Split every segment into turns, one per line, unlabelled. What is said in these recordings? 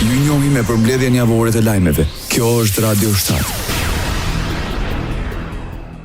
Ju njohim me përmbledhjen javore të lajmeve. Kjo është Radio 7.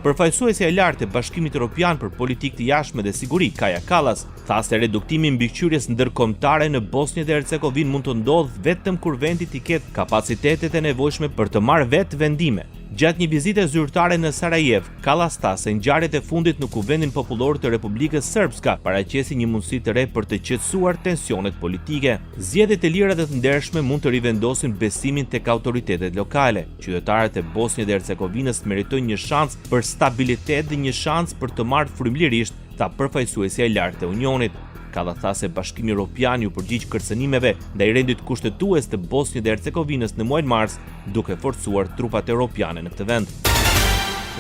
Përfaqësuesja e lartë e Bashkimit Evropian për Politikë të Jashtme dhe Siguri, Kaja Kallas, tha se reduktimi i mbikëqyrjes ndërkombëtare në Bosnjë dhe Hercegovinë mund të ndodhë vetëm kur vendi të ketë kapacitetet e nevojshme për të marrë vetë vendime. Gjatë një vizite zyrtare në Sarajevo, Kallas tha se ngjarjet e fundit në Kuvendin Popullor të Republikës Srpska paraqesin një mundësi të re për të qetësuar tensionet politike. Zgjedhjet e lira dhe të ndershme mund të rivendosin besimin tek autoritetet lokale. Qytetarët e Bosnjës dhe Hercegovinës meritojnë një shans për stabilitet dhe një shans për të marrë frymëlirisht, tha përfaqësuesja e lartë e Unionit. Kallas tha se Bashkimi Evropian ju përgjigj kërcënimeve ndaj rendit kushtetues të Bosnjës dhe Hercegovinës në muajin mars, duke forcuar trupat europiane në këtë vend.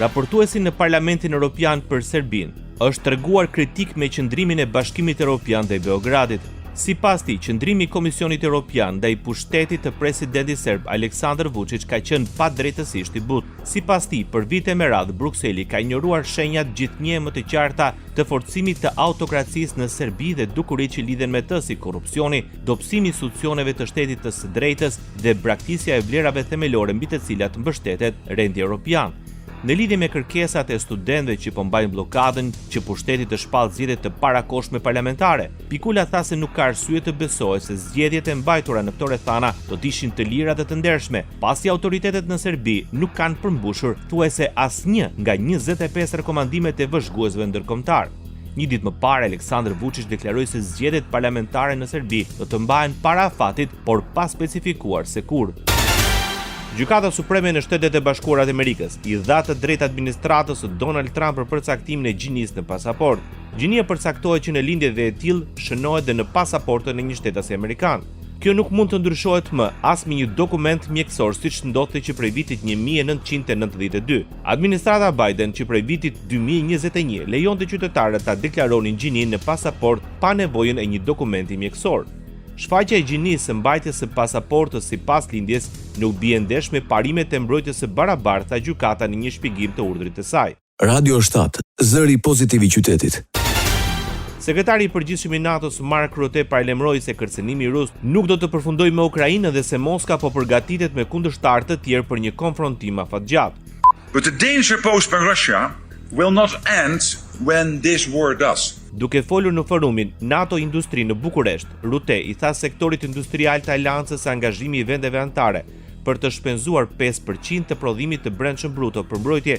Raportuesi në Parlamentin Evropian për Serbinë është treguar kritik me qëndrimin e Bashkimit Evropian ndaj Beogradit. Sipas tij, qëndrimi i Komisionit Evropian ndaj pushtetit të presidentit serb Aleksandar Vučić ka qenë padrejtësisht i butë. Sipas tij, për vite me radhë Brukseli ka ignoruar shenjat gjithnjë më të qarta të forcimit të autokracisë në Serbi dhe dukuritë që lidhen me të si korrupsioni, dobësimi i institucioneve të shtetit të së drejtës dhe braktisja e vlerave themelore mbi të cilat mbështetet rendi evropian. Në lidhje me kërkesat e studentëve që po mbajnë bllokadën që pushteti të shpallë zgjedhje të parakohshme parlamentare, Pikula tha se nuk ka arsye të besohet se zgjedhjet e mbajtura në këto rrethana do të ishin të lira dhe të ndershme, pasi autoritetet në Serbi nuk kanë përmbushur thuajse asnjë nga 25 rekomandimet e vëzhguesve ndërkombëtar. Një ditë më parë, Aleksandar Vučić deklaroi se zgjedhjet parlamentare në Serbi do të mbahen para afatit, por pa specifikuar se kur. Gjykata Supreme në Shtetet e Bashkuara të Amerikës i dha të drejtë administratës së Donald Trump për përcaktimin e gjinisë në pasaport. Gjinia përcaktohet që në lindje dhe e tillë shënohet dhe në pasaportën e një shtetësi amerikan. Kjo nuk mund të ndryshohet më as me një dokument mjekësor siç ndodhte që prej vitit 1992. Administrata Biden që prej vitit 2021 lejonte qytetarët ta deklaronin gjininë në pasaport pa nevojën e një dokumenti mjekësor. Shfaqja e gjinisë së mbajtjes së pasaportës sipas lindjes nuk bie ndesh me parimet e mbrojtjes së barabartë, tha gjykata në një shpjegim të urdhrit të saj.
Radio 7, zëri pozitiv i qytetit.
Sekretari i përgjithshëm i NATO-s Mark Rutte paralajmëroi se kërcënimi rus nuk do të përfundojë me Ukrainën dhe se Moska po përgatitet me kundërshtar të tjerë për një konfrontim afatgjatë.
But the danger posed by Russia will not end when this war does.
Duke folur në forumin NATO Industri në Bukuresht, Rutte i tha sektorit industrial të aleancës se angazhimi i vendeve anëtare për të shpenzuar 5% të prodhimit të brendshëm bruto për mbrojtje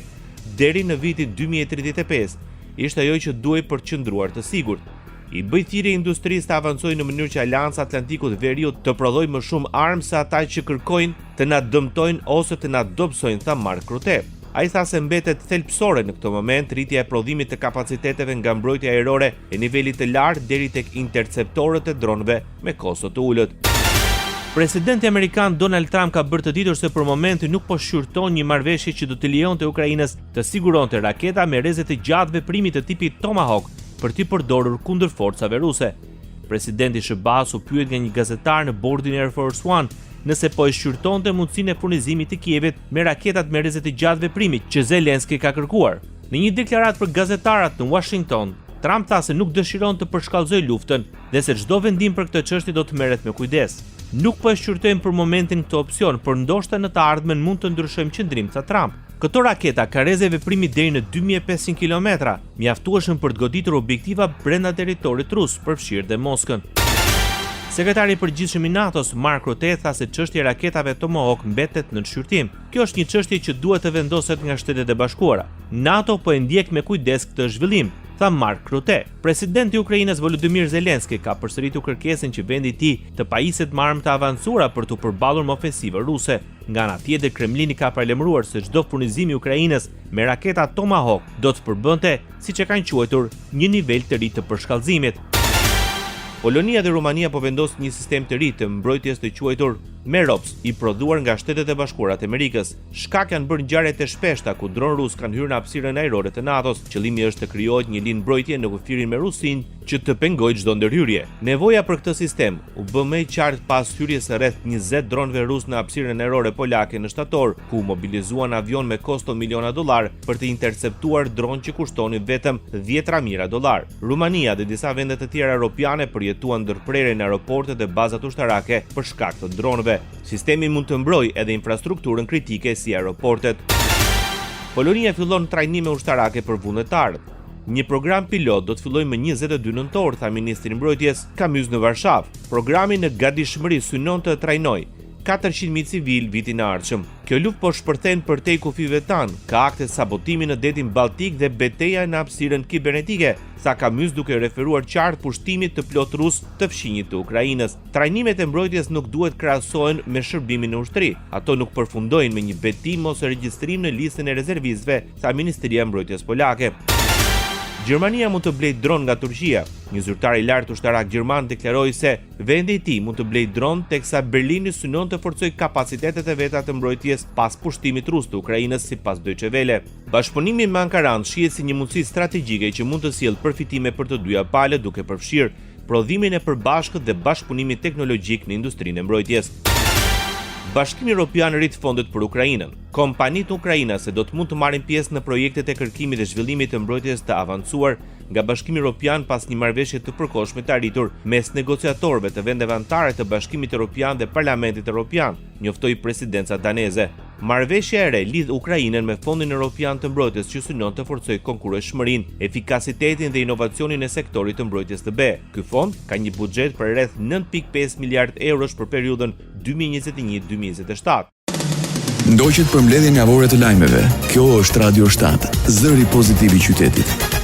deri në vitin 2035 ishte ajo që duhej përqendruar të sigurt. I bëj thirrje industrisë të avancojë në mënyrë që Aleanca Atlantiku dhe Veriut të prodhojë më shumë armë se ata që kërkojnë të na dëmtojnë ose të na dobësojnë, tha Mark Rutte. Ai tha se mbetet thelbësore në këtë moment rritja e prodhimit të kapaciteteve nga mbrojtja ajrore e nivelit të lartë deri tek interceptorët e dronëve me kosto të ulët. Presidenti amerikan Donald Trump ka bërë të ditur se për momentin nuk po shqyrton një marrëveshje që do të lejonte Ukrainës të siguronte raketa me rreze të gjatë veprimit të tipit Tomahawk për t'i përdorur kundër forcave ruse. Presidenti SBA-s u pyet nga një gazetar në bordin Air Force One nëse po e shqyrtonte mundësinë e furnizimit të Kievit me raketat me rreze të gjatë veprimit që Zelenski ka kërkuar. Në një deklaratë për gazetarat në Washington, Trump tha se nuk dëshiron të përshkallëzojë luftën dhe se çdo vendim për këtë çështje do të merret me kujdes. Nuk po e shqyrtojmë për momentin këtë opsion, por ndoshta në të ardhmen mund të ndryshojmë qëndrim, tha Trump. Këto raketa ka rreze veprimi deri në 2500 km, mjaftueshëm për të goditur objektiva brenda territorit rus, përfshirë dhe Moskën. Sekretari i përgjithshëm i NATO-s Mark Rutte tha se çështja e raketave Tomahawk mbetet në shqyrtim. Kjo është një çështje që duhet të vendoset nga Shtetet e Bashkuara. NATO po e ndjek me kujdes këtë zhvillim, tha Mark Rutte. Presidenti i Ukrainës Volodymyr Zelenski ka përsëritur kërkesën që vendi i tij të pajiset me armë të avancuara për të përballur me ofensivën ruse. Nga ana tjetër, Kremlini ka paralajmëruar se çdo furnizim i Ukrainës me raketa Tomahawk do të përbënte, siç e kanë quajtur, një nivel të ri të përshkallëzimit. Polonia dhe Rumania po vendosin një sistem të ri të mbrojtjes të quajtur Merops, i prodhuar nga Shtetet e Bashkuara të Amerikës. Shkak janë bërë ngjarjet e shpeshta ku dron rus kanë hyrë në hapësirën ajrore të NATO-s. Qëllimi është të krijohet një linjë mbrojtje në kufirin me Rusinë që të pengojë çdo ndërhyrje. Nevoja për këtë sistem u bë më e qartë pas hyrjes së rreth 20 dronëve rus në hapësirën ajrore polake në shtator, ku mobilizuan avion me kosto miliona dollar për të interceptuar dronë që kushtonin vetëm 10 mijëra dollar. Rumania dhe disa vende të tjera europiane përjetuan ndërprerje në aeroportet dhe bazat ushtarake për shkak të dronëve. Sistemi mund të mbrojë edhe infrastrukturën kritike si aeroportet. Polonia fillon trajnime ushtarake për vullnetarët. Një program pilot do të fillojë më 22 nëntor, tha ministri i mbrojtjes Kamyz në Varshavë. Programi në gatishmëri synon të trajnojë 400.000 civil vitin e ardhshëm. Kjo luftë po shpërthen përtej kufive tan, ka akte sabotimi në detin Baltik dhe betejë në hapësirën kibernetike, sa Kamyz duke referuar qartë pushtimit të plot rus të fshinjit të Ukrainës. Trajnimet e mbrojtjes nuk duhet krahasohen me shërbimin në ushtri. Ato nuk përfundojnë me një betim ose regjistrim në listën e rezervistëve, tha Ministria e Mbrojtjes polake. Gjermania mund të blejë dron nga Turqia. Një zyrtar i lartë ushtarak gjerman deklaroi se vendi i tij mund të blejë dron teksa Berlini synon të forcojë kapacitetet e veta të mbrojtjes pas pushtimit rus të Ukrainës, sipas Deutsche Welle. Bashkëpunimi me Ankaran shihet si një mundësi strategjike që mund të sjellë përfitime për të dyja palët, duke përfshirë prodhimin e përbashkët dhe bashkëpunimin teknologjik në industrinë e mbrojtjes. Bashkimi Evropian rrit fondet për Ukrainën. Kompanitë ukrainase do të mund të marrin pjesë në projektet e kërkimit dhe zhvillimit të mbrojtjes të avancuar nga Bashkimi Evropian pas një marrëveshje të përkohshme të arritur mes negociatorëve të vendeve anëtare të Bashkimit Evropian dhe Parlamentit Evropian, njoftoi presidenca daneze. Marrëveshja e re lidh Ukrainën me Fondin Evropian të Mbrojtjes që synon të forcojë konkurrentshmërinë, efikasitetin dhe inovacionin e sektorit të mbrojtjes të BE. Ky fond ka një buxhet për rreth 9.5 miliard eurosh për periudhën 2021-2027.
Ndoqët për mbledhjen javore të lajmeve. Kjo është Radio 7, zëri pozitiv i qytetit.